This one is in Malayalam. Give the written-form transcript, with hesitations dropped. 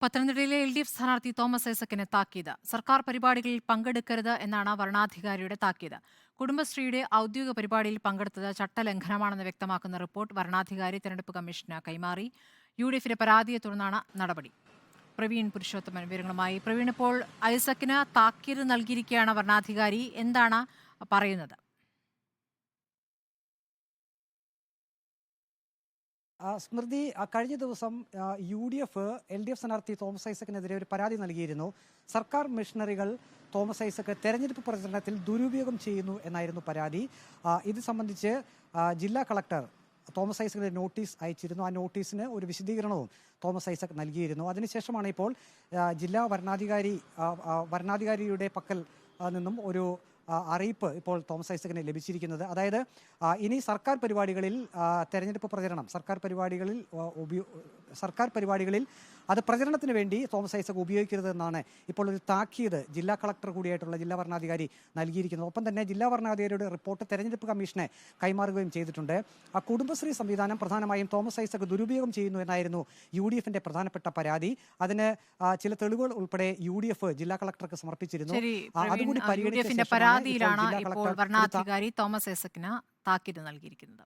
പത്തനംതിട്ടയിലെ LDF സ്ഥാനാർത്ഥി തോമസ് ഐസക്കിന് താക്കീത്. സർക്കാർ പരിപാടികളിൽ പങ്കെടുക്കരുത് എന്നാണ് വരണാധികാരിയുടെ താക്കീത്. കുടുംബശ്രീയുടെ ഔദ്യോഗിക പരിപാടിയിൽ പങ്കെടുത്തത് ചട്ടലംഘനമാണെന്ന് വ്യക്തമാക്കുന്ന റിപ്പോർട്ട് വരണാധികാരി തെരഞ്ഞെടുപ്പ് കമ്മീഷന് കൈമാറി. UDFിന്റെ പരാതിയെ തുടർന്നാണ് നടപടി. പ്രവീൺ പുരുഷോത്തമൻ വിവരങ്ങളുമായി. പ്രവീൺ, ഇപ്പോൾ ഐസക്കിന് താക്കീത് നൽകിയിരിക്കുകയാണ് വരണാധികാരി. എന്താണ് പറയുന്നത്? സ്മൃതി, കഴിഞ്ഞ ദിവസം UDF LDF സ്ഥാനാർത്ഥി തോമസ് ഐസക്കിനെതിരെ ഒരു പരാതി നൽകിയിരുന്നു. സർക്കാർ മിഷനറികൾ തോമസ് ഐസക്ക് തെരഞ്ഞെടുപ്പ് പ്രചരണത്തിൽ ദുരുപയോഗം ചെയ്യുന്നു എന്നായിരുന്നു പരാതി. ഇത് സംബന്ധിച്ച് ജില്ലാ കളക്ടർ തോമസ് ഐസക്കിന് നോട്ടീസ് അയച്ചിരുന്നു. ആ നോട്ടീസിന് ഒരു വിശദീകരണവും തോമസ് ഐസക് നൽകിയിരുന്നു. അതിനുശേഷമാണ് ഇപ്പോൾ ജില്ലാ വരണാധികാരിയുടെ പക്കൽ നിന്നും ഒരു അറിയിപ്പ് ഇപ്പോൾ തോമസ് ഐസക്കിന് ലഭിച്ചിരിക്കുന്നത്. അതായത് ഇനി സർക്കാർ പരിപാടികളിൽ തെരഞ്ഞെടുപ്പ് പ്രചരണം സർക്കാർ പരിപാടികളിൽ അത് പ്രചരണത്തിന് വേണ്ടി തോമസ് ഐസക് ഉപയോഗിക്കരുതെന്നാണ് ഇപ്പോൾ ഒരു താക്കീത് ജില്ലാ കളക്ടർ കൂടിയായിട്ടുള്ള ജില്ലാ വരണാധികാരി നൽകിയിരിക്കുന്നത്. ഒപ്പം തന്നെ ജില്ലാ വരണാധികാരിയുടെ റിപ്പോർട്ട് തെരഞ്ഞെടുപ്പ് കമ്മീഷനെ കൈമാറുകയും ചെയ്തിട്ടുണ്ട്. കുടുംബശ്രീ സംവിധാനം പ്രധാനമായും തോമസ് ഐസക് ദുരുപയോഗം ചെയ്യുന്നു എന്നായിരുന്നു UDFിന്റെ പ്രധാനപ്പെട്ട പരാതി. അതിന് ചില തെളിവുകൾ ഉൾപ്പെടെ UDF ജില്ലാ കളക്ടർക്ക് സമർപ്പിച്ചിരുന്നു. അതുകൂടി പരിഗണിച്ച പരാതിയിലാണ് ഇപ്പോൾ വരണാധികാരി തോമസ് ഐസക്കിന് താക്കീത് നൽകിയിരിക്കുന്നത്.